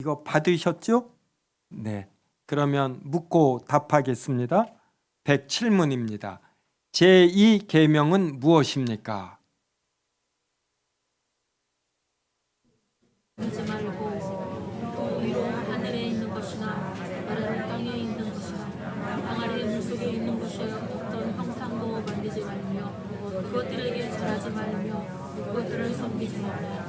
이거 받으셨죠? 네. 그러면 묻고 답하겠습니다. 107문입니다. 제2계명은 무엇입니까? 하지 말고 또 위로 하늘에 있는 것이나 아래 땅에 있는 것이나 땅 아래 물속에 있는 것에 어떤 형상도 만들지 말며 그것들에게 절하지 말며 그것들을 섬기지 말라.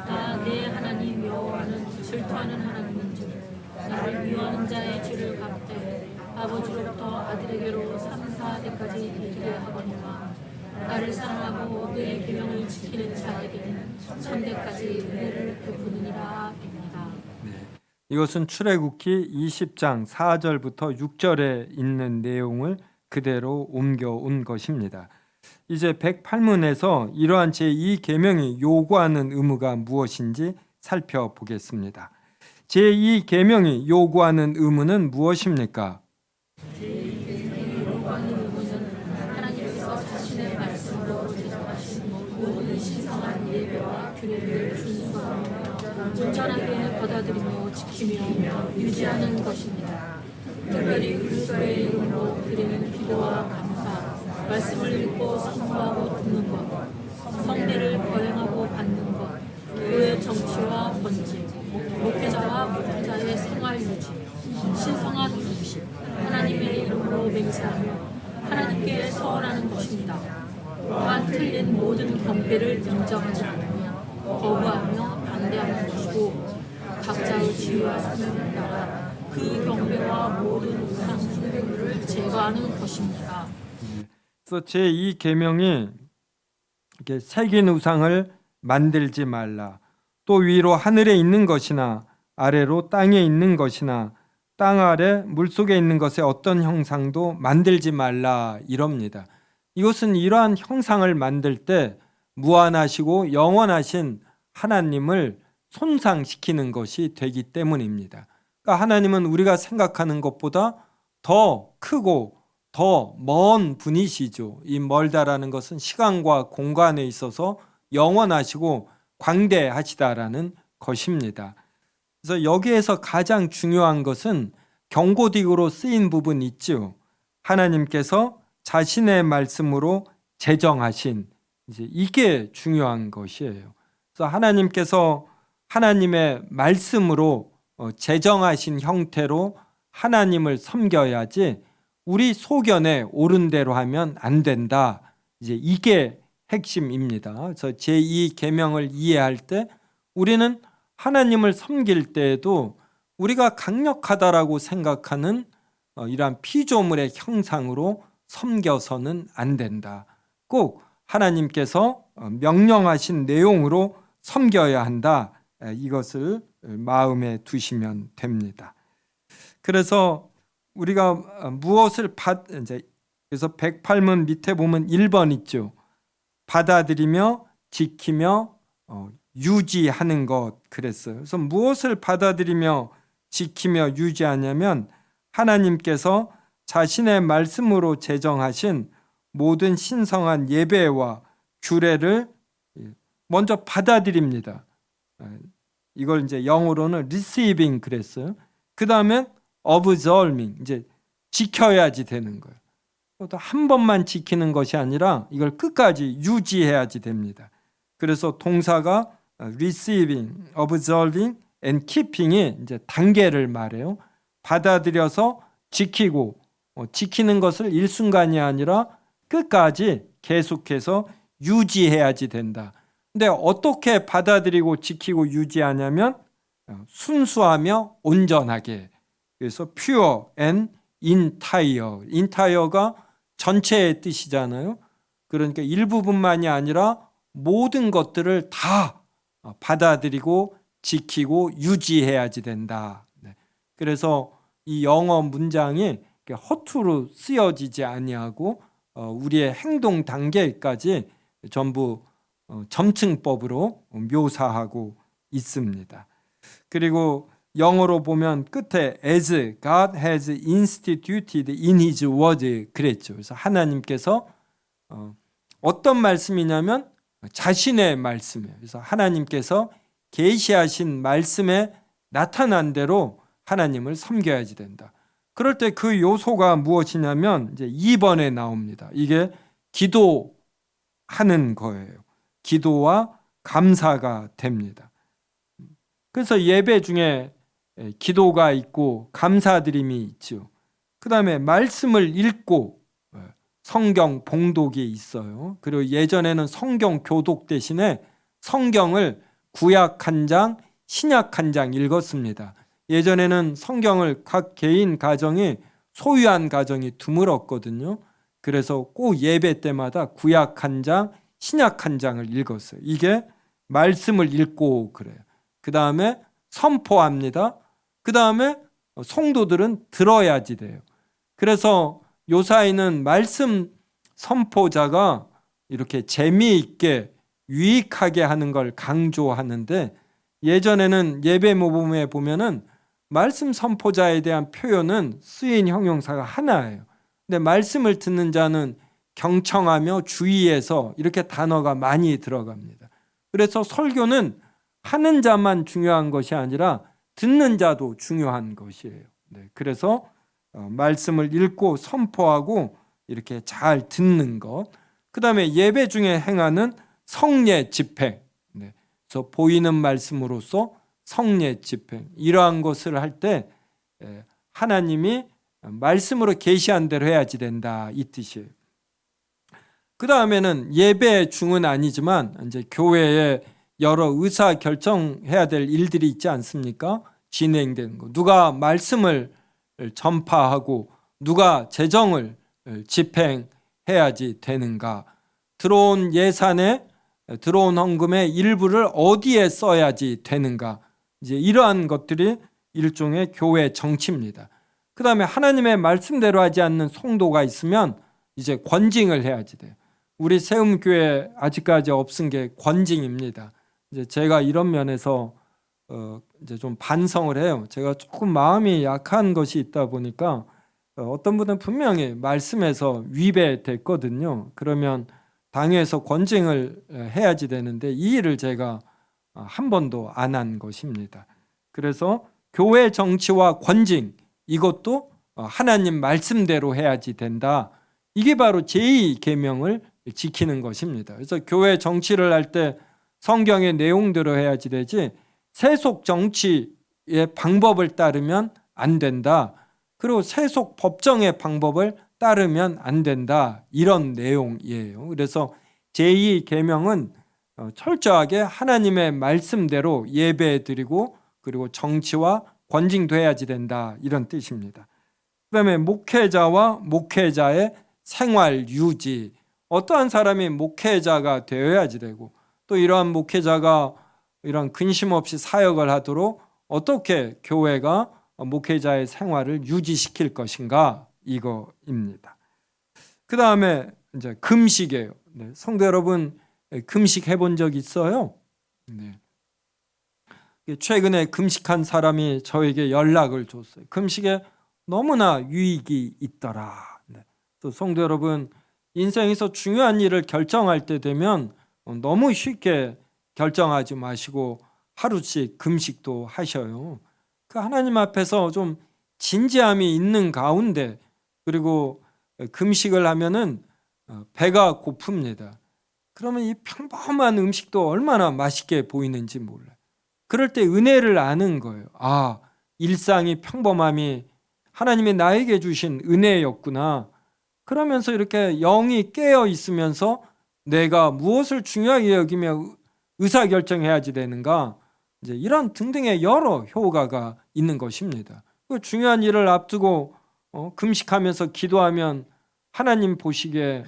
나 내 하나님 여호와는 질투하는 하나님인즉 나를 미워하는 자의 죄를 갚되 아버지로부터 아들에게로 3, 4대까지 이르게 하거니와 나를 사랑하고 내 계명을 지키는 자에게는 천대까지 은혜를 베푸느니라. 입니다. 네. 이것은 출애굽기 20장 4절부터 6절에 있는 내용을 그대로 옮겨온 것입니다. 이제 108문에서 이러한 제2계명이 요구하는 의무가 무엇인지 살펴보겠습니다. 제2계명이 요구하는 의무는 무엇입니까? 요구하는 의무는 하나님께서 자신의 말씀으로 제정하신 모든 신성한 예배와 규례를 준수하며 온전하게 받아들이며 지키며 유지하는 것입니다. 특별히 그리스도의 이름으로 드리는 기도와 감사, 말씀을 읽고 선포하고 듣는 것, 성례를 거행하고 받는 것, 교회 정치와 번지, 목회자와 목회자의 생활 유지, 신성한 입식, 하나님의 이름으로 맹세하며 하나님께 서원하는 것입니다. 또한 틀린 모든 경배를 인정하지 않으며 거부하며 반대하는 것이고 각자의 지위와 소명에 따라 그 경배와 모든 우상 숭배물을 제거하는 것입니다. 그래서 제2계명이 이렇게 새긴 우상을 만들지 말라. 또 위로 하늘에 있는 것이나 아래로 땅에 있는 것이나 땅 아래 물속에 있는 것에 어떤 형상도 만들지 말라 이럽니다. 이것은 이러한 형상을 만들 때 무한하시고 영원하신 하나님을 손상시키는 것이 되기 때문입니다. 그러니까 하나님은 우리가 생각하는 것보다 더 크고 더 먼 분이시죠. 이 멀다라는 것은 시간과 공간에 있어서 영원하시고 광대하시다라는 것입니다. 그래서 여기에서 가장 중요한 것은 경고딕으로 쓰인 부분이 있죠. 하나님께서 자신의 말씀으로 제정하신 이게 중요한 것이에요. 그래서 하나님께서 하나님의 말씀으로 제정하신 형태로 하나님을 섬겨야지 우리 소견에 옳은 대로 하면 안 된다. 이게 핵심입니다. 그래서 제2계명을 이해할 때 우리는 하나님을 섬길 때에도 우리가 강력하다라고 생각하는 이러한 피조물의 형상으로 섬겨서는 안 된다. 꼭 하나님께서 명령하신 내용으로 섬겨야 한다. 이것을 마음에 두시면 됩니다. 그래서 우리가 무엇을 그래서 108문 밑에 보면 1번 있죠. 받아들이며 지키며 유지하는 것 그랬어요. 그래서 무엇을 받아들이며 지키며 유지하냐면 하나님께서 자신의 말씀으로 제정하신 모든 신성한 예배와 규례를 먼저 받아들입니다. 이걸 이제 영어로는 receiving 그랬어요. 그 다음에 observing 지켜야지 되는 거예요. 또 한 번만 지키는 것이 아니라 이걸 끝까지 유지해야지 됩니다. 그래서 동사가 receiving, observing and keeping이 단계를 말해요. 받아들여서 지키고 지키는 것을 일순간이 아니라 끝까지 계속해서 유지해야지 된다. 근데 어떻게 받아들이고 지키고 유지하냐면 순수하며 온전하게. 그래서 pure and entire. entire가 전체의 뜻이잖아요. 그러니까 일부분만이 아니라 모든 것들을 다 받아들이고 지키고 유지해야지 된다. 그래서 이 영어 문장이 허투루 쓰여지지 아니하고 우리의 행동 단계까지 전부 점층법으로 묘사하고 있습니다. 그리고 영어로 보면 끝에 as God has instituted in his word 그랬죠. 그래서 하나님께서 어떤 말씀이냐면 자신의 말씀이에요. 그래서 하나님께서 계시하신 말씀에 나타난 대로 하나님을 섬겨야지 된다. 그럴 때 그 요소가 무엇이냐면 이제 2번에 나옵니다. 이게 기도하는 거예요. 기도와 감사가 됩니다. 그래서 예배 중에 기도가 있고 감사드림이 있죠. 그 다음에 말씀을 읽고 성경 봉독이 있어요. 그리고 예전에는 성경 교독 대신에 성경을 구약 한 장, 신약 한 장 읽었습니다. 예전에는 성경을 각 개인 가정이 소유한 가정이 드물었거든요. 그래서 꼭 예배 때마다 구약 한 장, 신약 한 장을 읽었어요. 이게 말씀을 읽고 그래요. 그 다음에 선포합니다. 그 다음에 성도들은 들어야지 돼요. 그래서 요사이는 말씀 선포자가 이렇게 재미있게 유익하게 하는 걸 강조하는데, 예전에는 예배 모범에 보면은 말씀 선포자에 대한 표현은 쓰인 형용사가 하나예요. 근데 말씀을 듣는 자는 경청하며 주의해서 이렇게 단어가 많이 들어갑니다. 그래서 설교는 하는 자만 중요한 것이 아니라 듣는 자도 중요한 것이에요. 그래서 말씀을 읽고 선포하고 이렇게 잘 듣는 것. 그 다음에 예배 중에 행하는 성례 집행. 그래서 보이는 말씀으로써 성례 집행. 이러한 것을 할 때 하나님이 말씀으로 계시한 대로 해야지 된다, 이 뜻이에요. 그 다음에는 예배 중은 아니지만 이제 교회에 여러 의사 결정해야 될 일들이 있지 않습니까? 진행되는 거. 누가 말씀을 전파하고 누가 재정을 집행해야지 되는가? 들어온 예산에 들어온 헌금의 일부를 어디에 써야지 되는가? 이제 이러한 것들이 일종의 교회 정치입니다. 그 다음에 하나님의 말씀대로 하지 않는 성도가 있으면 이제 권징을 해야지 돼요. 우리 세움교회 아직까지 없은 게 권징입니다. 이제 제가 이런 면에서 이제 좀 반성을 해요. 제가 조금 마음이 약한 것이 있다 보니까 어떤 분은 분명히 말씀에서 위배됐거든요. 그러면 당회에서 권징을 해야지 되는데 이 일을 제가 한 번도 안 한 것입니다. 그래서 교회 정치와 권징, 이것도 하나님 말씀대로 해야지 된다. 이게 바로 제2계명을 지키는 것입니다. 그래서 교회 정치를 할 때 성경의 내용대로 해야지 되지 세속 정치의 방법을 따르면 안 된다. 그리고 세속 법정의 방법을 따르면 안 된다. 이런 내용이에요. 그래서 제2계명은 철저하게 하나님의 말씀대로 예배드리고 그리고 정치와 권징돼야지 된다. 이런 뜻입니다. 그다음에 목회자와 목회자의 생활 유지. 어떠한 사람이 목회자가 되어야지 되고 또 이러한 목회자가 이런 근심 없이 사역을 하도록 어떻게 교회가 목회자의 생활을 유지시킬 것인가, 이거입니다. 그 다음에 이제 금식이에요. 성도 여러분, 금식 해본 적 있어요? 최근에 금식한 사람이 저에게 연락을 줬어요. 금식에 너무나 유익이 있더라. 또 성도 여러분, 인생에서 중요한 일을 결정할 때 되면 너무 쉽게 결정하지 마시고 하루씩 금식도 하셔요. 그 하나님 앞에서 좀 진지함이 있는 가운데, 그리고 금식을 하면은 배가 고픕니다. 그러면 이 평범한 음식도 얼마나 맛있게 보이는지 몰라요. 그럴 때 은혜를 아는 거예요. 아, 일상이 평범함이 하나님이 나에게 주신 은혜였구나. 그러면서 이렇게 영이 깨어 있으면서 내가 무엇을 중요하게 여기며 의사결정해야지 되는가, 이제 이런 등등의 여러 효과가 있는 것입니다. 그 중요한 일을 앞두고 금식하면서 기도하면 하나님 보시기에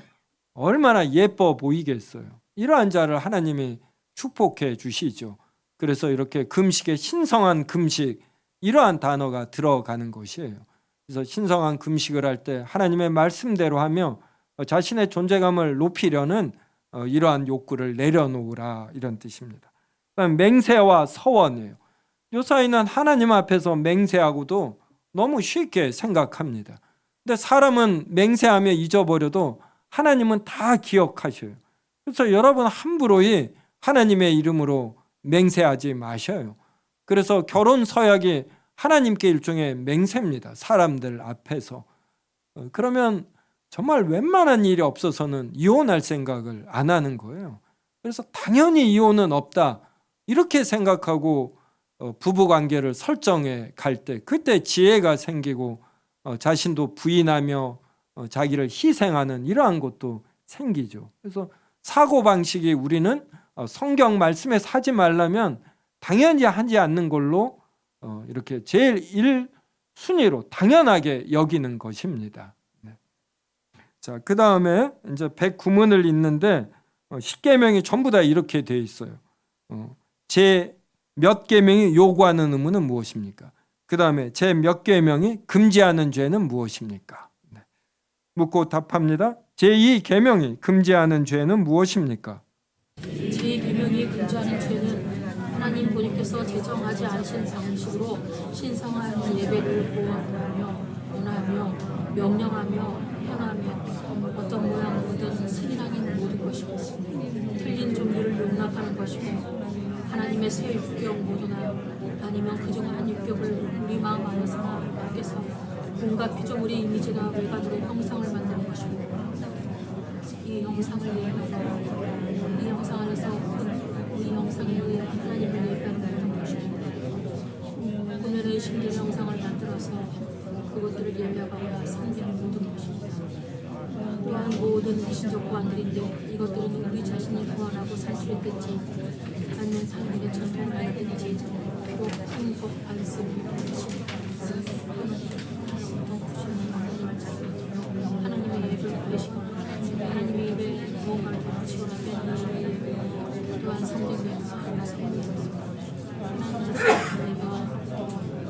얼마나 예뻐 보이겠어요. 이러한 자를 하나님이 축복해 주시죠. 그래서 이렇게 금식에 신성한 금식, 이러한 단어가 들어가는 것이에요. 그래서 신성한 금식을 할 때 하나님의 말씀대로 하며 자신의 존재감을 높이려는 이러한 욕구를 내려놓으라, 이런 뜻입니다. 그다음 맹세와 서원이에요. 요사이는 하나님 앞에서 맹세하고도 너무 쉽게 생각합니다. 근데 사람은 맹세하며 잊어버려도 하나님은 다 기억하셔요. 그래서 여러분 함부로 하나님의 이름으로 맹세하지 마셔요. 그래서 결혼 서약이 하나님께 일종의 맹세입니다. 사람들 앞에서. 그러면 정말 웬만한 일이 없어서는 이혼할 생각을 안 하는 거예요. 그래서 당연히 이혼은 없다 이렇게 생각하고 부부관계를 설정해 갈 때 그때 지혜가 생기고 자신도 부인하며 자기를 희생하는 이러한 것도 생기죠. 그래서 사고방식이 우리는 성경 말씀에서 하지 말라면 당연히 하지 않는 걸로 이렇게 제일 1순위로 당연하게 여기는 것입니다. 자, 그 다음에 이제 109문을 읽는데 십계명이 전부 다 이렇게 되어 있어요. 제 몇 계명이 요구하는 의무는 무엇입니까? 그 다음에 제 몇 계명이 금지하는 죄는 무엇입니까? 묻고 답합니다. 제2 계명이 금지하는 죄는 무엇입니까? 제 계명이 금지하는 죄는 하나님 본인께서 제정하지 않으신 방식으로 신성한 예배를 보호하며 원하며 명령하며 행하며 어떤 모양이든 승인하는 모든 것이고 틀린 종류를 용납하는 것이고 하나님의 새 율법 모두나 아니면 그중 한 율법을 우리 마음 안에서 밖에서 온갖 피조물의 이미지나 외관으로 형상을 만드는 것이고 이 형상을 예배하고 이 형상 안에서 이 형상에 의해 하나님을 예배하는 것이고 오늘의 신들 형상을 만들어서 그것들을 예배하거나 섬기는 모든 것입니다. 또한 모든 미신적 구원들인데 이것들은 우리 자신이 구원하고 산출했든지 아니면 하나님의 전통을 받았든지 또 풍속 반습 하나님의 예배를 구하시거나 하나님의 예배에 무언가를 덧붙이거나 빼앗으시고 또한 성경에 하나님의 예배와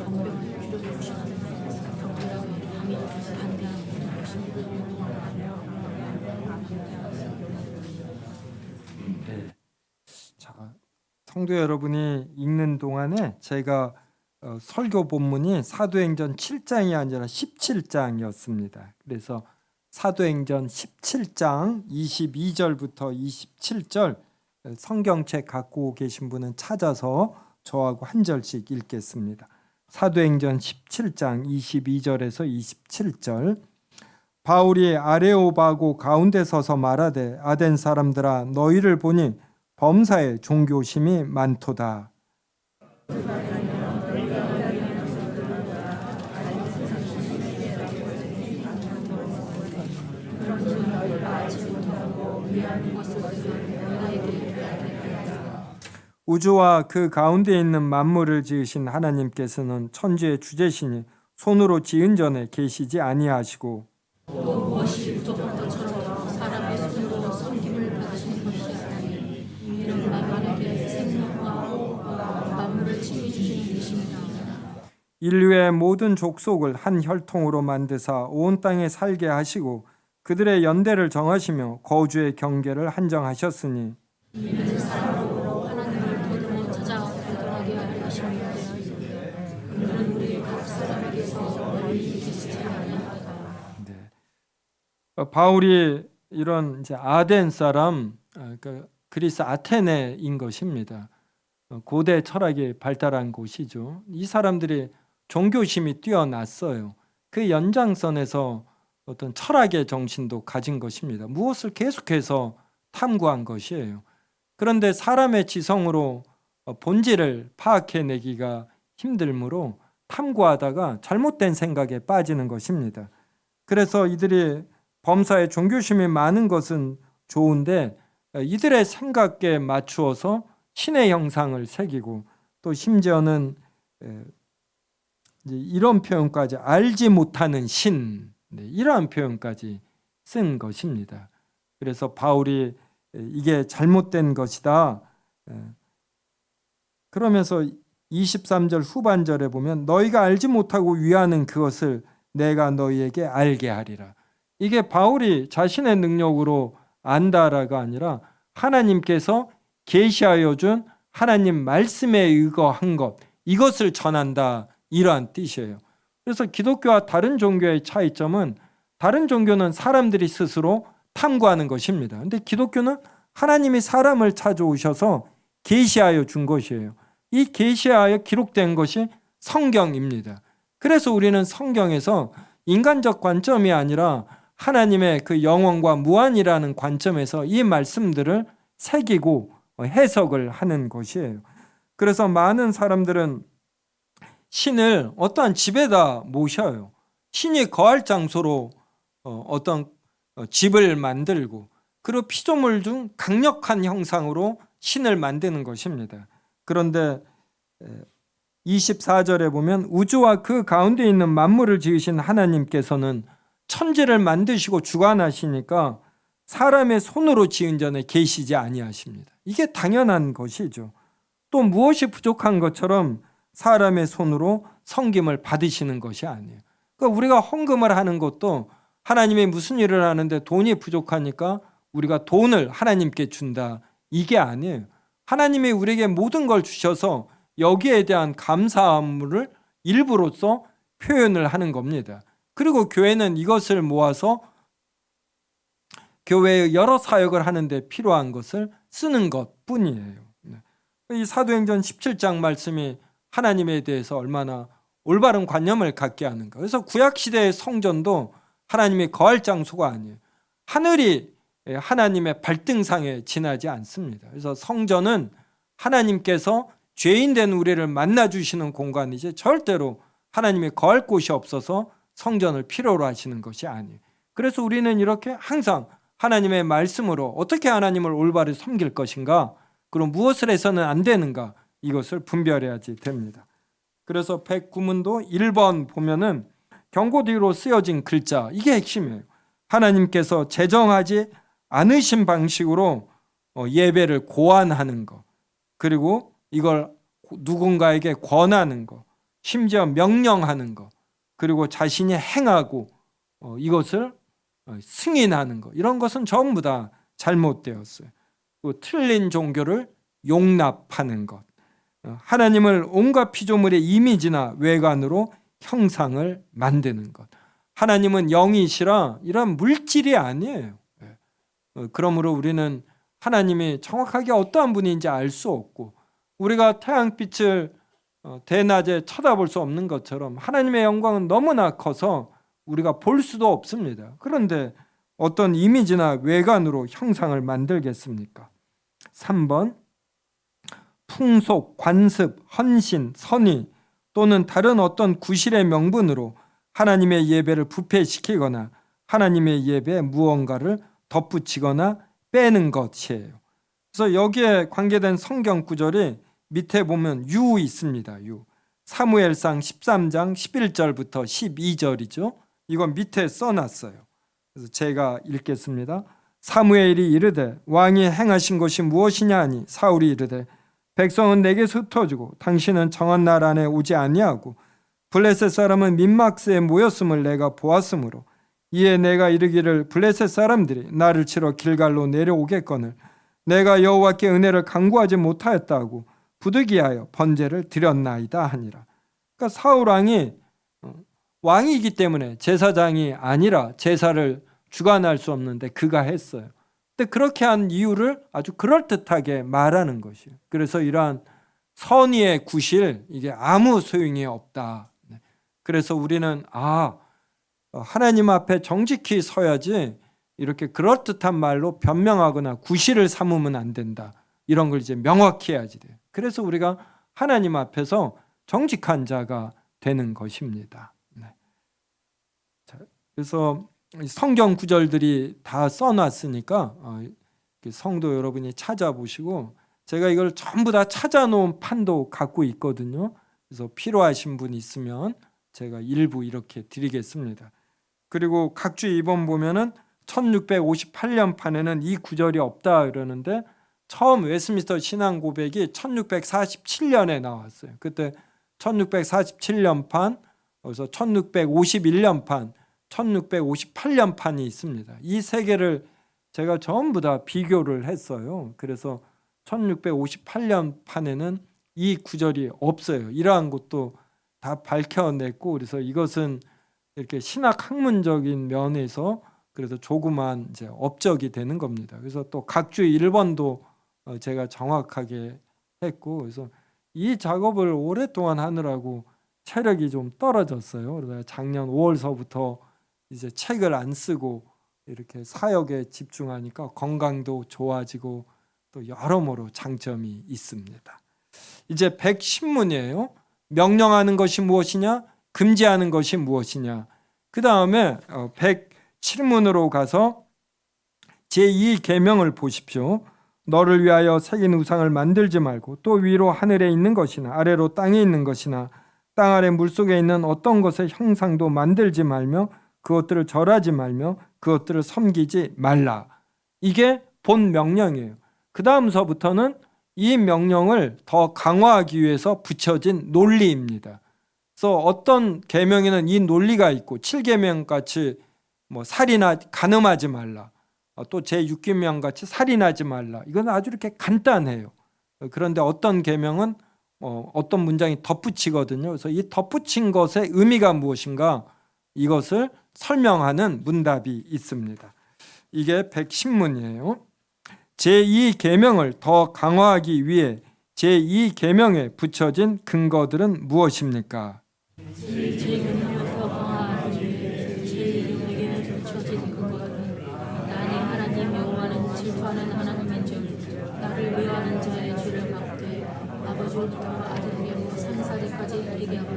경배를 필요로 주시고 경배를 반대하는 것입니다. 자, 성도 여러분이 읽는 동안에 제가 설교 본문이 사도행전 7장이 아니라 17장이었습니다. 그래서 사도행전 17장 22절부터 27절 성경책 갖고 계신 분은 찾아서 저하고 한 절씩 읽겠습니다. 사도행전 17장 22절에서 27절. 바울이 아레오바고 가운데 서서 말하되 아덴 사람들아 너희를 보니 범사에 종교심이 많도다. 우주와 그 가운데 있는 만물을 지으신 하나님께서는 천지의 주제시니 손으로 지은 전에 계시지 아니하시고 또 무엇이 부족한 것처럼 사람의 손으로 섬김을 받으시는 것이 아니니 이는 만민에게 생명과 만물을 치유해 주시는 것입니다. 인류의 모든 족속을 한 혈통으로 만드사 온 땅에 살게 하시고 그들의 연대를 정하시며 거주의 경계를 한정하셨으니 이는 사람으로 하나님을 더더욱 찾아 발견하게 하려 하십니다. 그는 우리 각 사람에게서 멀리 계시지 아니하다. 바울이 이런 이제 아덴 사람, 그러니까 그리스 아테네인 것입니다. 고대 철학이 발달한 곳이죠. 이 사람들이 종교심이 뛰어났어요. 그 연장선에서 어떤 철학의 정신도 가진 것입니다. 무엇을 계속해서 탐구한 것이에요. 그런데 사람의 지성으로 본질을 파악해내기가 힘들므로 탐구하다가 잘못된 생각에 빠지는 것입니다. 그래서 이들이 범사에 종교심이 많은 것은 좋은데 이들의 생각에 맞추어서 신의 형상을 새기고 또 심지어는 이런 표현까지 알지 못하는 신, 이러한 표현까지 쓴 것입니다. 그래서 바울이 이게 잘못된 것이다. 그러면서 23절 후반절에 보면 너희가 알지 못하고 위하는 그것을 내가 너희에게 알게 하리라. 이게 바울이 자신의 능력으로 안다라가 아니라 하나님께서 계시하여 준 하나님 말씀에 의거한 것, 이것을 전한다, 이러한 뜻이에요. 그래서 기독교와 다른 종교의 차이점은 다른 종교는 사람들이 스스로 탐구하는 것입니다. 근데 기독교는 하나님이 사람을 찾아오셔서 계시하여 준 것이에요. 이 계시하여 기록된 것이 성경입니다. 그래서 우리는 성경에서 인간적 관점이 아니라 하나님의 그 영원과 무한이라는 관점에서 이 말씀들을 새기고 해석을 하는 것이에요. 그래서 많은 사람들은 신을 어떠한 집에다 모셔요. 신이 거할 장소로 어떤 집을 만들고, 그리고 피조물 중 강력한 형상으로 신을 만드는 것입니다. 그런데 24절에 보면 우주와 그 가운데 있는 만물을 지으신 하나님께서는 천지를 만드시고 주관하시니까 사람의 손으로 지은 전에 계시지 아니하십니다. 이게 당연한 것이죠. 또 무엇이 부족한 것처럼 사람의 손으로 섬김을 받으시는 것이 아니에요. 그러니까 우리가 헌금을 하는 것도 하나님이 무슨 일을 하는데 돈이 부족하니까 우리가 돈을 하나님께 준다, 이게 아니에요. 하나님이 우리에게 모든 걸 주셔서 여기에 대한 감사함을 일부로써 표현을 하는 겁니다. 그리고 교회는 이것을 모아서 교회의 여러 사역을 하는데 필요한 것을 쓰는 것뿐이에요. 이 사도행전 17장 말씀이 하나님에 대해서 얼마나 올바른 관념을 갖게 하는가. 그래서 구약시대의 성전도 하나님의 거할 장소가 아니에요. 하늘이 하나님의 발등상에 지나지 않습니다. 그래서 성전은 하나님께서 죄인된 우리를 만나주시는 공간이지 절대로 하나님의 거할 곳이 없어서 성전을 필요로 하시는 것이 아니에요. 그래서 우리는 이렇게 항상 하나님의 말씀으로 어떻게 하나님을 올바르게 섬길 것인가, 그럼 무엇을 해서는 안 되는가, 이것을 분별해야지 됩니다. 그래서 109문도 1번 보면은 경고 뒤로 쓰여진 글자, 이게 핵심이에요. 하나님께서 제정하지 않으신 방식으로 예배를 고안하는 것, 그리고 이걸 누군가에게 권하는 것, 심지어 명령하는 것, 그리고 자신이 행하고 이것을 승인하는 것, 이런 것은 전부 다 잘못되었어요. 또 틀린 종교를 용납하는 것, 하나님을 온갖 피조물의 이미지나 외관으로 형상을 만드는 것. 하나님은 영이시라 이런 물질이 아니에요. 그러므로 우리는 하나님이 정확하게 어떠한 분인지 알 수 없고, 우리가 태양빛을 대낮에 쳐다볼 수 없는 것처럼 하나님의 영광은 너무나 커서 우리가 볼 수도 없습니다. 그런데 어떤 이미지나 외관으로 형상을 만들겠습니까? 3번, 풍속, 관습, 헌신, 선의 또는 다른 어떤 구실의 명분으로 하나님의 예배를 부패시키거나 하나님의 예배에 무언가를 덧붙이거나 빼는 것이에요. 그래서 여기에 관계된 성경 구절이 밑에 보면 유 있습니다. 유. 사무엘상 13장 11절부터 12절이죠. 이건 밑에 써놨어요. 그래서 제가 읽겠습니다. 사무엘이 이르되 왕이 행하신 것이 무엇이냐 하니 사울이 이르되 백성은 내게서 흩어지고 당신은 정한 날 안에 오지 아니하고 블레셋 사람은 민막스에 모였음을 내가 보았으므로 이에 내가 이르기를 블레셋 사람들이 나를 치러 길갈로 내려오겠거늘 내가 여호와께 은혜를 간구하지 못하였다고 부득이하여 번제를 드렸나이다 하니라. 그러니까 사울 왕이 왕이기 때문에 제사장이 아니라 제사를 주관할 수 없는데 그가 했어요. 근데 그렇게 한 이유를 아주 그럴듯하게 말하는 것이에요. 그래서 이러한 선의의 구실, 이게 아무 소용이 없다. 그래서 우리는 하나님 앞에 정직히 서야지 이렇게 그럴듯한 말로 변명하거나 구실을 삼으면 안 된다. 이런 걸 이제 명확히 해야지 돼요. 그래서 우리가 하나님 앞에서 정직한 자가 되는 것입니다. 그래서 성경 구절들이 다 써놨으니까 성도 여러분이 찾아보시고, 제가 이걸 전부 다 찾아놓은 판도 갖고 있거든요. 그래서 필요하신 분 있으면 제가 일부 이렇게 드리겠습니다. 그리고 각주 2번 보면은 1658년 판에는 이 구절이 없다 그러는데, 처음 웨스민스터 신앙 고백이 1647년에 나왔어요. 그때 1647년 판, 그래서 1651년 판, 1658년 판이 있습니다. 이 세 개를 제가 전부 다 비교를 했어요. 그래서 1658년 판에는 이 구절이 없어요. 이러한 것도 다 밝혀냈고, 그래서 이것은 이렇게 신학 학문적인 면에서 그래서 조그만 이제 업적이 되는 겁니다. 그래서 또 각주 1번도 제가 정확하게 했고, 그래서 이 작업을 오랫동안 하느라고 체력이 좀 떨어졌어요. 그래서 작년 5월서부터 이제 책을 안 쓰고 이렇게 사역에 집중하니까 건강도 좋아지고 또 여러모로 장점이 있습니다. 이제 110문이에요. 명령하는 것이 무엇이냐? 금지하는 것이 무엇이냐? 그 다음에 107문으로 가서 제2계명을 보십시오. 너를 위하여 새긴 우상을 만들지 말고 또 위로 하늘에 있는 것이나 아래로 땅에 있는 것이나 땅 아래 물속에 있는 어떤 것의 형상도 만들지 말며 그것들을 절하지 말며 그것들을 섬기지 말라. 이게 본 명령이에요. 그 다음서부터는 이 명령을 더 강화하기 위해서 붙여진 논리입니다. 그래서 어떤 계명에는 이 논리가 있고 7계명 같이 뭐 간음하지 말라. 또 제6계명 같이 살인하지 말라. 이건 아주 이렇게 간단해요. 그런데 어떤 계명은 어떤 문장이 덧붙이거든요. 그래서 이 덧붙인 것의 의미가 무엇인가 이것을 설명하는 문답이 있습니다. 이게 110문이에요. 제2계명을 더 강화하기 위해 제2계명에 붙여진 근거들은 무엇입니까? 제2계명을 더 강화하기 위해 제2계명에 붙여진 근거들은 나는 하나님 여호와는 질투하는 하나님인즉 나를 미워하는 자의 죄를 갚되 아버지로부터 아들에게 산사리까지 이르게 하고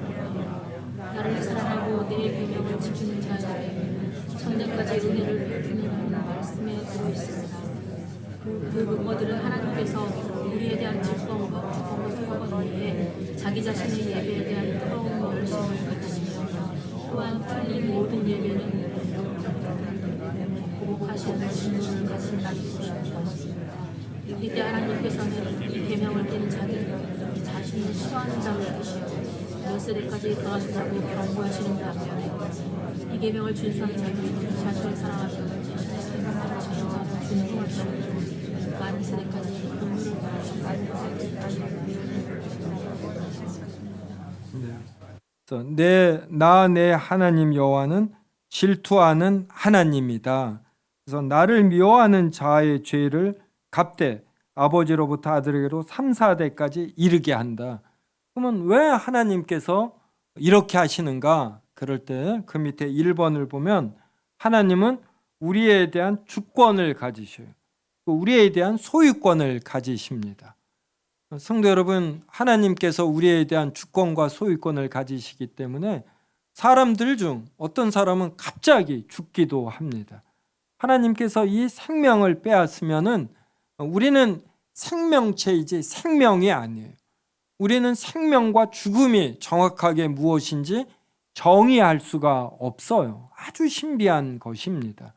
나를 사랑하고 내 계명을 지키는 자에게 천대까지 은혜를 베푸는 말씀에 들어 있습니다. 그 근거들은 하나님께서 우리에 대한 직권과 주권과 소유권 위에 자기 자신의 예배에 대한 뜨거운 열심을 가지시며 또한 틀린 모든 예배는 고복하시는 진노를 가진다는 것입니다. 이때 하나님께서는 이 계명을 깨는 자들을 자신을 싫어하는 자로 여기시어 몇 세대까지 강하신다고 경고하시는 반면에 이 계명을 준수하는 자들은 자신을 사랑하며 자신의 계명을 지키는 자로 존중하시고 많은 세대까지 긍휼을 베푸십니다. 내 하나님 여호와는 질투하는 하나님이다. 그래서 나를 미워하는 자의 죄를 갚되 아버지로부터 아들에게로 3, 4대까지 이르게 한다. 그러면 왜 하나님께서 이렇게 하시는가? 그럴 때 그 밑에 1번을 보면 하나님은 우리에 대한 주권을 가지셔요. 우리에 대한 소유권을 가지십니다. 성도 여러분, 하나님께서 우리에 대한 주권과 소유권을 가지시기 때문에 사람들 중 어떤 사람은 갑자기 죽기도 합니다. 하나님께서 이 생명을 빼앗으면은 우리는 생명체이지 생명이 아니에요. 우리는 생명과 죽음이 정확하게 무엇인지 정의할 수가 없어요. 아주 신비한 것입니다.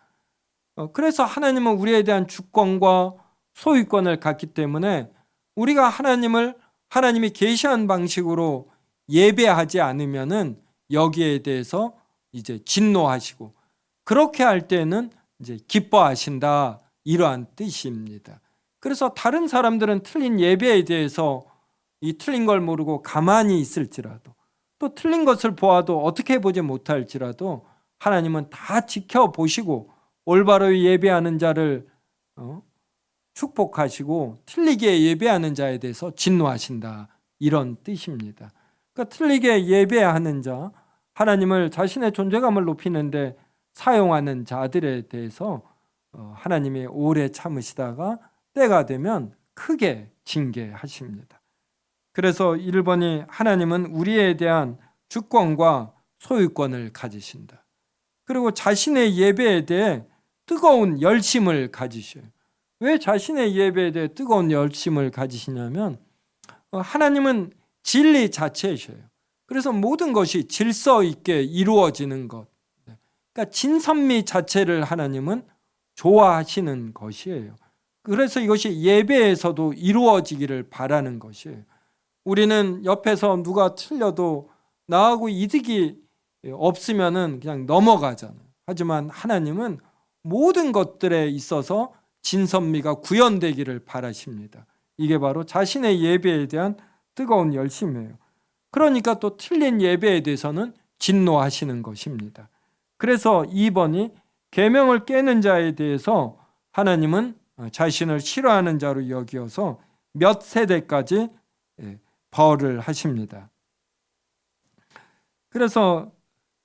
그래서 하나님은 우리에 대한 주권과 소유권을 갖기 때문에 우리가 하나님이 계시한 방식으로 예배하지 않으면은 여기에 대해서 이제 진노하시고 그렇게 할 때는 이제 기뻐하신다 이러한 뜻입니다. 그래서 다른 사람들은 틀린 예배에 대해서 이 틀린 걸 모르고 가만히 있을지라도 또 틀린 것을 보아도 어떻게 보지 못할지라도 하나님은 다 지켜보시고 올바로 예배하는 자를 축복하시고 틀리게 예배하는 자에 대해서 진노하신다 이런 뜻입니다. 그러니까 틀리게 예배하는 자, 하나님을 자신의 존재감을 높이는데 사용하는 자들에 대해서 하나님이 오래 참으시다가 때가 되면 크게 징계하십니다. 그래서 1번이 하나님은 우리에 대한 주권과 소유권을 가지신다. 그리고 자신의 예배에 대해 뜨거운 열심을 가지셔요. 왜 자신의 예배에 대해 뜨거운 열심을 가지시냐면 하나님은 진리 자체이셔요. 그래서 모든 것이 질서 있게 이루어지는 것. 그러니까 진선미 자체를 하나님은 좋아하시는 것이에요. 그래서 이것이 예배에서도 이루어지기를 바라는 것이에요. 우리는 옆에서 누가 틀려도 나하고 이득이 없으면은 그냥 넘어가잖아요. 하지만 하나님은 모든 것들에 있어서 진선미가 구현되기를 바라십니다. 이게 바로 자신의 예배에 대한 뜨거운 열심이에요. 그러니까 또 틀린 예배에 대해서는 진노하시는 것입니다. 그래서 2번이 계명을 깨는 자에 대해서 하나님은 자신을 싫어하는 자로 여기어서 몇 세대까지 벌을 하십니다. 그래서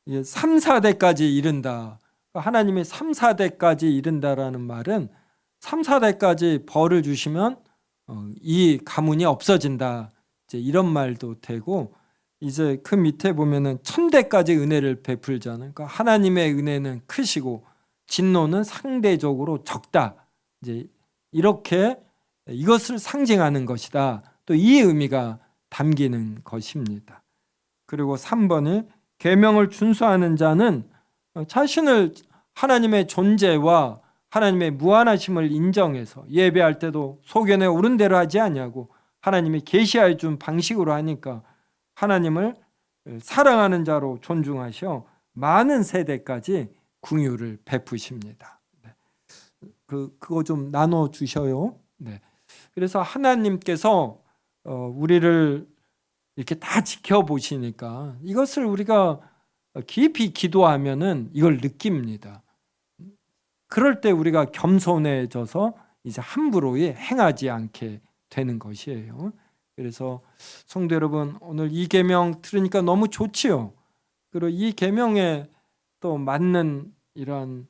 3, 4대까지 이른다. 하나님이 3, 4대까지 이른다라는 말은 3, 4대까지 벌을 주시면 이 가문이 없어진다. 이제 이런 말도 되고, 이제 그 밑에 보면은 1000대까지 은혜를 베풀잖아요. 그러니까 하나님의 은혜는 크시고 진노는 상대적으로 적다. 이제 이렇게 이것을 상징하는 것이다. 또 이 의미가 담기는 것입니다. 그리고 3번이 계명을 준수하는 자는 자신을 하나님의 존재와 하나님의 무한하심을 인정해서 예배할 때도 소견에 옳은 대로 하지 아니하고 하나님이 계시하여 준 방식으로 하니까 하나님을 사랑하는 자로 존중하셔 많은 세대까지 긍휼을 베푸십니다. 그거 좀 나눠 주셔요. 네. 그래서 하나님께서 우리를 이렇게 다 지켜보시니까 이것을 우리가 깊이 기도하면은 이걸 느낍니다. 그럴 때 우리가 겸손해져서 이제 함부로 행하지 않게 되는 것이에요. 그래서 성도 여러분, 오늘 이 계명 들으니까 너무 좋지요. 그리고 이 계명에 또 맞는 이런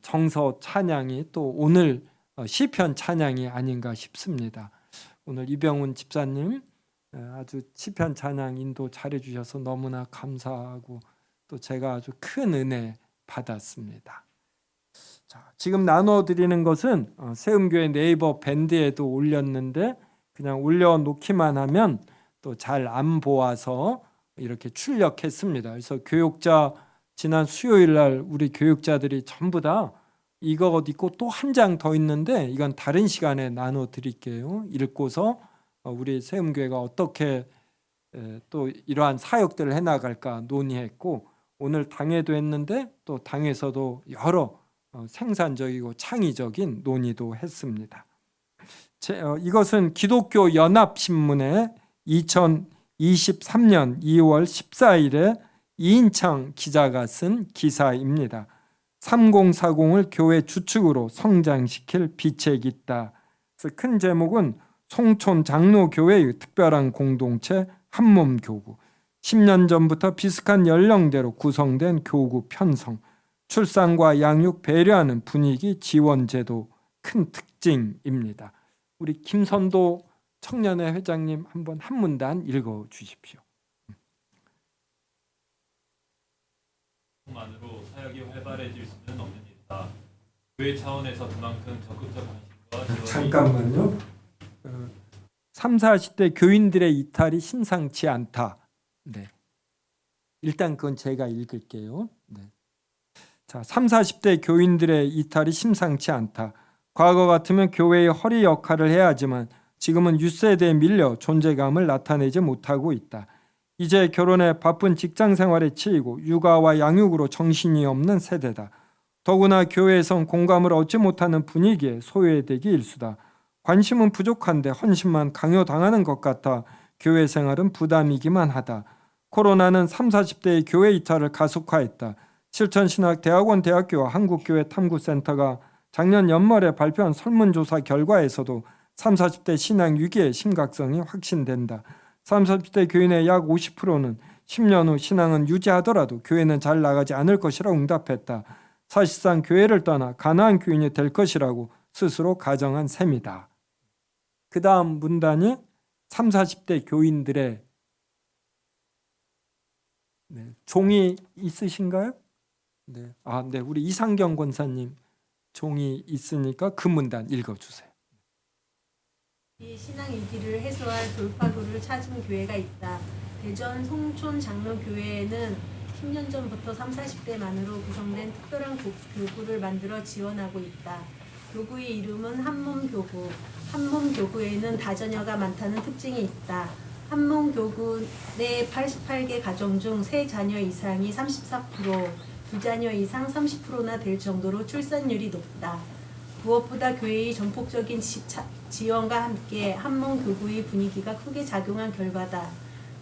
정서 찬양이 또 오늘 시편 찬양이 아닌가 싶습니다. 오늘 이병훈 집사님 아주 시편 찬양 인도 잘해 주셔서 너무나 감사하고 또 제가 아주 큰 은혜 받았습니다. 자, 지금 나눠 드리는 것은 세움교회 네이버 밴드에도 올렸는데 그냥 올려놓기만 하면 또 잘 안 보아서 이렇게 출력했습니다. 그래서 교육자 지난 수요일 날 우리 교육자들이 전부 다 이거 있고 또 한 장 더 있는데 이건 다른 시간에 나눠 드릴게요. 읽고서 우리 세움교회가 어떻게 또 이러한 사역들을 해나갈까 논의했고, 오늘 당회도 했는데 또 당에서도 여러 생산적이고 창의적인 논의도 했습니다. 이것은 기독교 연합신문의 2023년 2월 14일에 이인창 기자가 쓴 기사입니다. 3040을 교회 주축으로 성장시킬 비책이 있다. 그래서 큰 제목은 송촌 장로교회의 특별한 공동체 한몸교구, 10년 전부터 비슷한 연령대로 구성된 교구 편성, 출산과 양육 배려하는 분위기 지원제도 큰 특징입니다. 우리 김선도 청년회 회장님 한번 한 문단 읽어 주십시오. 만으로 사역이 활발해질 수는 없는 일이다. 교회 차원에서 그만큼 적극적 관심과 지원이 잠깐만요. 3, 40대 교인들의 이탈이 심상치 않다. 네. 일단 그건 제가 읽을게요. 네. 자, 3, 40대 교인들의 이탈이 심상치 않다. 과거 같으면 교회의 허리 역할을 해야 하지만 지금은 유세대에 밀려 존재감을 나타내지 못하고 있다. 이제 결혼에 바쁜 직장 생활에 치이고 육아와 양육으로 정신이 없는 세대다. 더구나 교회에선 공감을 얻지 못하는 분위기에 소외되기 일수다. 관심은 부족한데 헌신만 강요당하는 것 같아 교회 생활은 부담이기만 하다. 코로나는 3, 40대의 교회 이탈을 가속화했다. 실천신학대학원 대학교와 한국교회 탐구센터가 작년 연말에 발표한 설문조사 결과에서도 3, 40대 신앙 위기의 심각성이 확신된다. 3, 40대 교인의 약 50%는 10년 후 신앙은 유지하더라도 교회는 잘 나가지 않을 것이라고 응답했다. 사실상 교회를 떠나 가나안 교인이 될 것이라고 스스로 가정한 셈이다. 그 다음 문단이 3, 40대 교인들의 종이 있으신가요? 네. 네. 우리 이상경 권사님 종이 있으니까 그 문단 읽어주세요. 이 신앙 위기를 해소할 돌파구를 찾은 교회가 있다. 대전 송촌 장로교회에는 10년 전부터 3, 40대만으로 구성된 특별한 교구를 만들어 지원하고 있다. 교구의 이름은 한몸교구. 한몸교구에는 다자녀가 많다는 특징이 있다. 한몸교구 내 88개 가정 중 3자녀 이상이 34%, 2자녀 이상 30%나 될 정도로 출산율이 높다. 무엇보다 교회의 전폭적인 지원과 함께 한몸교구의 분위기가 크게 작용한 결과다.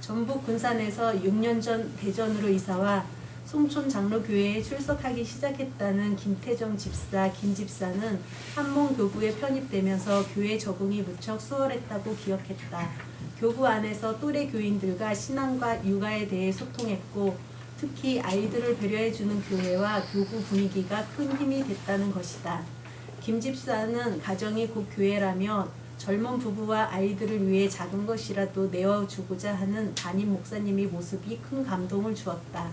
전북 군산에서 6년 전 대전으로 이사와 송촌 장로교회에 출석하기 시작했다는 김태정 집사, 김 집사는 한몸교구에 편입되면서 교회 적응이 무척 수월했다고 기억했다. 교구 안에서 또래 교인들과 신앙과 육아에 대해 소통했고 특히 아이들을 배려해주는 교회와 교구 분위기가 큰 힘이 됐다는 것이다. 김 집사는 가정이 곧 교회라며 젊은 부부와 아이들을 위해 작은 것이라도 내어주고자 하는 담임 목사님의 모습이 큰 감동을 주었다.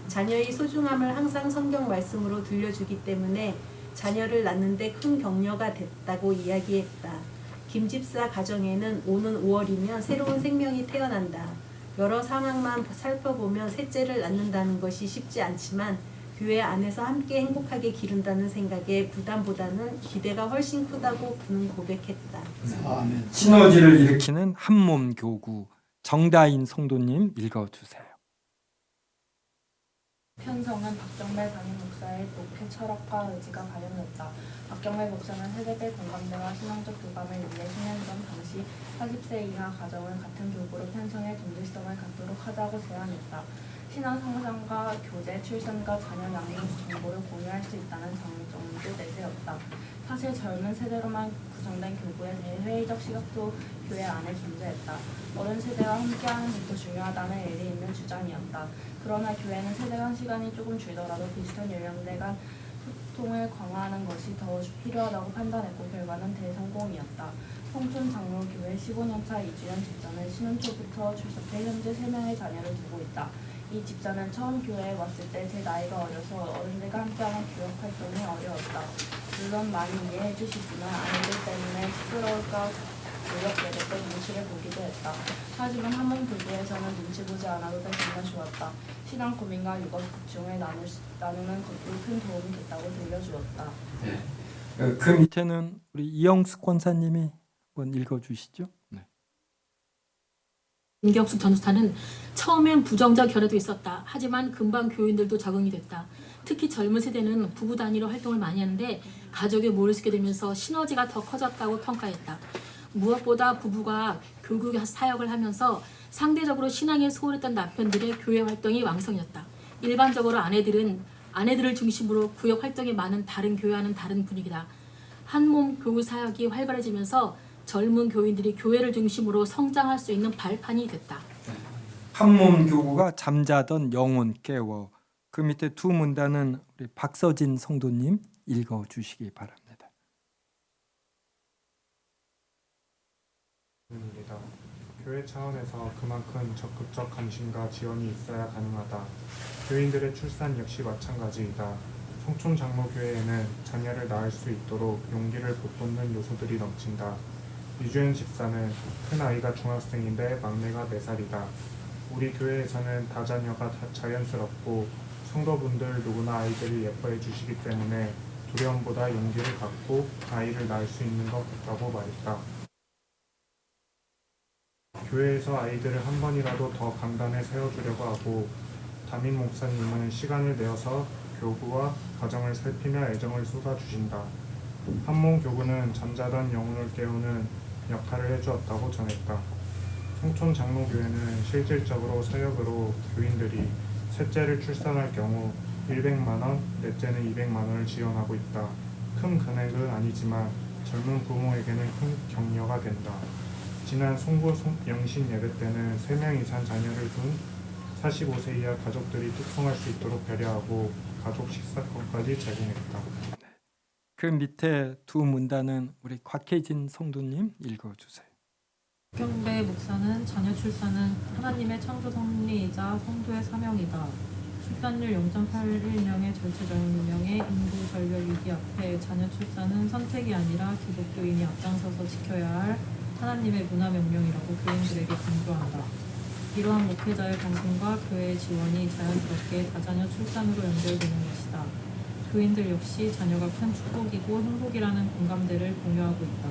자녀의 소중함을 항상 성경 말씀으로 들려주기 때문에 자녀를 낳는데 큰 격려가 됐다고 이야기했다. 김 집사 가정에는 오는 5월이면 새로운 생명이 태어난다. 여러 상황만 살펴보면 셋째를 낳는다는 것이 쉽지 않지만 교회 안에서 함께 행복하게 기른다는 생각에 부담보다는 기대가 훨씬 크다고 그는 고백했다. 아멘. 시너지를 일으키는 한몸 교구 정다인 성도님 읽어주세요. 편성은 박경배 담임 목사의 목회 철학과 의지가 발현됐다. 박경배 목사는 세대별 공감대와 신앙적 교감을 위해 10년 전 당시 40세 이하 가정을 같은 교구로 편성해 동질성을 갖도록 하자고 제안했다. 신앙 성장과 교제, 출산과 자녀 양육 정보를 공유할 수 있다는 장점도 내세웠다. 사실 젊은 세대로만 구성된 교구에 대해 회의적 시각도 교회 안에 존재했다. 어른 세대와 함께하는 것도 중요하다는 일리 있는 주장이었다. 그러나 교회는 세대 간 시간이 조금 줄더라도 비슷한 연령대 간 소통을 강화하는 것이 더 필요하다고 판단했고 결과는 대성공이었다. 성촌 장로교회 15년차 이주연 집사는 신혼 초부터 출석해 현재 3명의 자녀를 두고 있다. 이 집사는 처음 교회에 왔을 때 제 나이가 어려서 어른들과 함께하는 교육 활동이 어려웠다. 물론 많이 이해해 주시지만 아이들 때문에 시끄러울까 노력되겠던 눈치를 보기도 했다. 하지만 한몸 교구에서는 눈치 보지 않아도 정말 좋았다. 신앙 고민과 육아 걱정을 나누는 것도 큰 도움이 됐다고 들려주었다. 그 밑에는 우리 이영숙 권사님이 한번 읽어주시죠. 네. 김경숙 전도사는 처음엔 부정자 결여도 있었다. 하지만 금방 교인들도 적응이 됐다. 특히 젊은 세대는 부부 단위로 활동을 많이 하는데 가족에 모를 수 있게 되면서 시너지가 더 커졌다고 평가했다. 무엇보다 부부가 교구 사역을 하면서 상대적으로 신앙에 소홀했던 남편들의 교회 활동이 왕성이었다. 일반적으로 아내들을 중심으로 구역 활동이 많은 다른 교회와는 다른 분위기다. 한몸 교구 사역이 활발해지면서 젊은 교인들이 교회를 중심으로 성장할 수 있는 발판이 됐다. 한몸 교구가 잠자던 영혼 깨워. 그 밑에 두 문단은 우리 박서진 성도님 읽어주시기 바랍니다. 교회 차원에서 그만큼 적극적 관심과 지원이 있어야 가능하다. 교인들의 출산 역시 마찬가지이다. 성촌 장로교회에는 자녀를 낳을 수 있도록 용기를 북돋는 요소들이 넘친다. 이주연 집사는 큰 아이가 중학생인데 막내가 4살이다. 우리 교회에서는 다자녀가 자연스럽고 성도분들 누구나 아이들을 예뻐해 주시기 때문에 두려움보다 용기를 갖고 아이를 낳을 수 있는 것 같다고 말했다. 교회에서 아이들을 한 번이라도 더 강단에 세워주려고 하고 담임 목사님은 시간을 내어서 교구와 가정을 살피며 애정을 쏟아주신다. 한몸 교구는 잠자던 영혼을 깨우는 역할을 해주었다고 전했다. 성촌 장로교회는 실질적으로 사역으로 교인들이 셋째를 출산할 경우 100만 원, 넷째는 200만 원을 지원하고 있다. 큰 금액은 아니지만 젊은 부모에게는 큰 격려가 된다. 지난 송구 영신 예배 때는 3명 이상 자녀를 둔 45세 이하 가족들이 특송할 수 있도록 배려하고 가족 식사권까지 제공했다. 그 밑에 두 문단은 우리 곽혜진 성도님 읽어주세요. 박경배 목사는 자녀 출산은 하나님의 창조 섭리이자 성도의 사명이다. 출산율 0.81명의 전체적명의 인구 절벽 위기 앞에 자녀 출산은 선택이 아니라 기독교인이 앞장서서 지켜야 할 하나님의 문화 명령이라고 교인들에게 강조한다. 이러한 목회자의 관심과 교회의 지원이 자연스럽게 다자녀 출산으로 연결되는 것이다. 교인들 역시 자녀가 큰 축복이고 행복이라는 공감대를 공유하고 있다.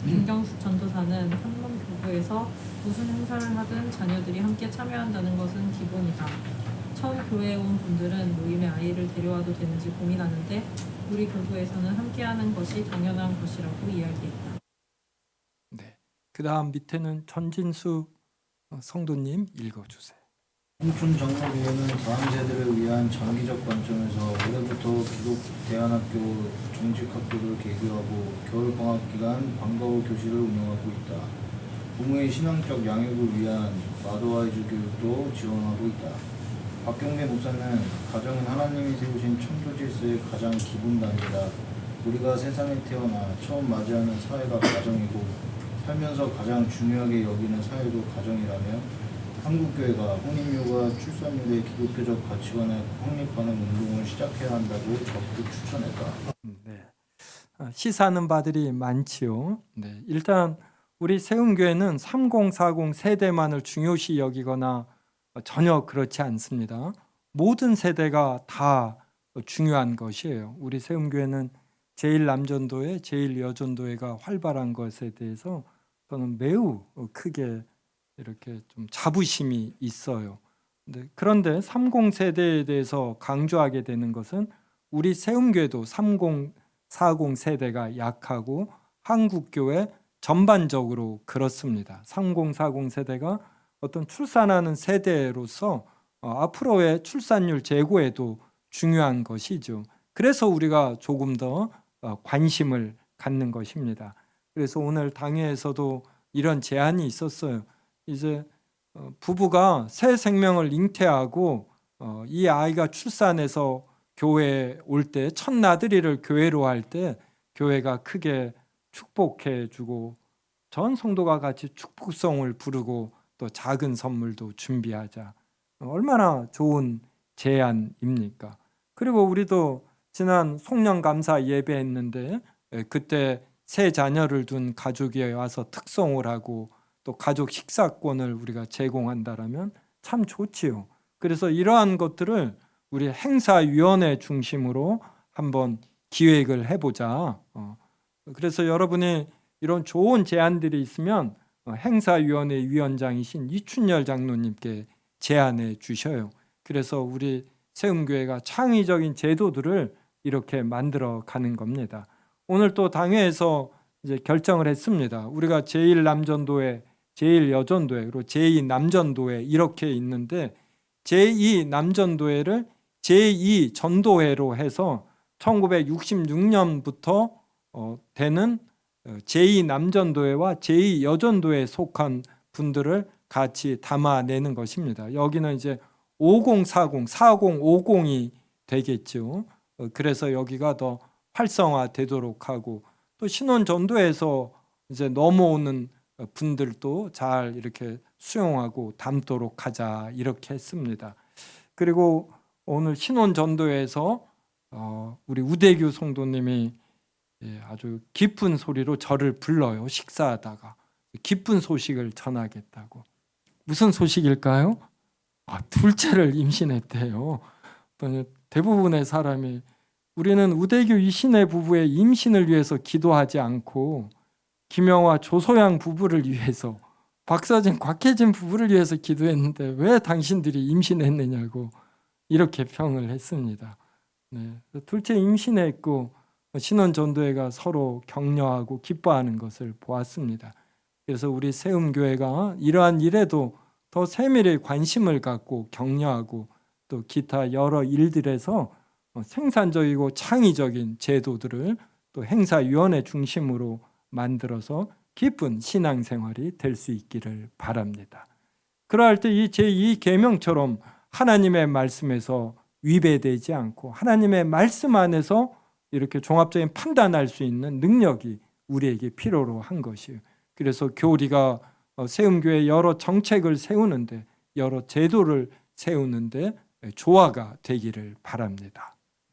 김경숙 전도사는 한몸 교구에서 무슨 행사를 하든 자녀들이 함께 참여한다는 것은 기본이다. 처음 교회에 온 분들은 모임에 아이를 데려와도 되는지 고민하는데 우리 교구에서는 함께하는 것이 당연한 것이라고 이야기했다. 네. 그 다음 밑에는 전진수 성도님 읽어주세요. 성촌 장로교회는 다음 세대를 위한 장기적 관점에서 올해부터 기독대안학교 정직학교를 개교하고 겨울방학 기간 방과후 교실을 운영하고 있다. 부모의 신앙적 양육을 위한 마더와이즈 교육도 지원하고 있다. 박경배 목사는 가정은 하나님이 세우신 창조 질서의 가장 기본 단계다. 우리가 세상에 태어나 처음 맞이하는 사회가 가정이고 살면서 가장 중요하게 여기는 사회도 가정이라며 한국교회가 혼인율과 출산율의 기독교적 가치관을 확립하는 운동을 시작해야 한다고 적극 추천했다. 네. 시사하는 바들이 많지요. 네. 일단 우리 세움교회는 3040 세대만을 중요시 여기거나 전혀 그렇지 않습니다. 모든 세대가 다 중요한 것이에요. 우리 세움교회는 제1남전도회, 제1여전도회가 활발한 것에 대해서 저는 매우 크게 이렇게 좀 자부심이 있어요. 그런데 30세대에 대해서 강조하게 되는 것은 우리 세움교회도 3040 세대가 약하고 한국교회 전반적으로 그렇습니다. 3040 세대가 어떤 출산하는 세대로서 앞으로의 출산율 제고에도 중요한 것이죠. 그래서 우리가 조금 더 관심을 갖는 것입니다. 그래서 오늘 당회에서도 이런 제안이 있었어요. 이제 부부가 새 생명을 잉태하고 이 아이가 출산해서 교회에 올 때 첫 나들이를 교회로 할 때 교회가 크게 축복해 주고 전 성도가 같이 축복성을 부르고 또 작은 선물도 준비하자. 얼마나 좋은 제안입니까? 그리고 우리도 지난 송년감사 예배했는데 그때 새 자녀를 둔 가족이 와서 특송을 하고 또 가족 식사권을 우리가 제공한다라면 참 좋지요. 그래서 이러한 것들을 우리 행사위원회 중심으로 한번 기획을 해보자. 그래서 여러분이 이런 좋은 제안들이 있으면 행사위원회 위원장이신 이춘열 장로님께 제안해 주셔요. 그래서 우리 세움교회가 창의적인 제도들을 이렇게 만들어 가는 겁니다. 오늘 또 당회에서 이제 결정을 했습니다. 우리가 제1남전도회, 제1여전도회, 그리고 제2남전도회 이렇게 있는데 제2남전도회를 제2전도회로 해서 1966년부터 되는 제2남전도회와 제2여전도회에 속한 분들을 같이 담아내는 것입니다. 여기는 이제 5040, 4050이 되겠죠. 그래서 여기가 더 활성화되도록 하고 또 신혼전도에서 이제 넘어오는 분들도 잘 이렇게 수용하고 담도록 하자 이렇게 했습니다. 그리고 오늘 신혼전도에서 우리 우대규 성도님이 아주 깊은 소리로 저를 불러요. 식사하다가 기쁜 소식을 전하겠다고. 무슨 소식일까요? 둘째를 임신했대요. 대부분의 사람이 우리는 우대규 이신혜 부부의 임신을 위해서 기도하지 않고 김영화 조소양 부부를 위해서 박서진 곽혜진 부부를 위해서 기도했는데 왜 당신들이 임신했느냐고 이렇게 평을 했습니다. 네, 둘째 임신했고 신혼전도회가 서로 격려하고 기뻐하는 것을 보았습니다. 그래서 우리 세움교회가 이러한 일에도 더 세밀히 관심을 갖고 격려하고 또 기타 여러 일들에서 생산적이고 창의적인 제도들을 또 행사위원회 중심으로 만들어서 기쁜 신앙생활이 될 수 있기를 바랍니다. 그러할 때 이 제2계명처럼 하나님의 말씀에서 위배되지 않고 하나님의 말씀 안에서 이렇게 종합적인 판단할 수 있는 능력이 우리에게 필요로 한 것이에요. 그래서 교리가 세움교회 여러 정책을 세우는데 여러 제도를 세우는데 조화가 되기를 바랍니다.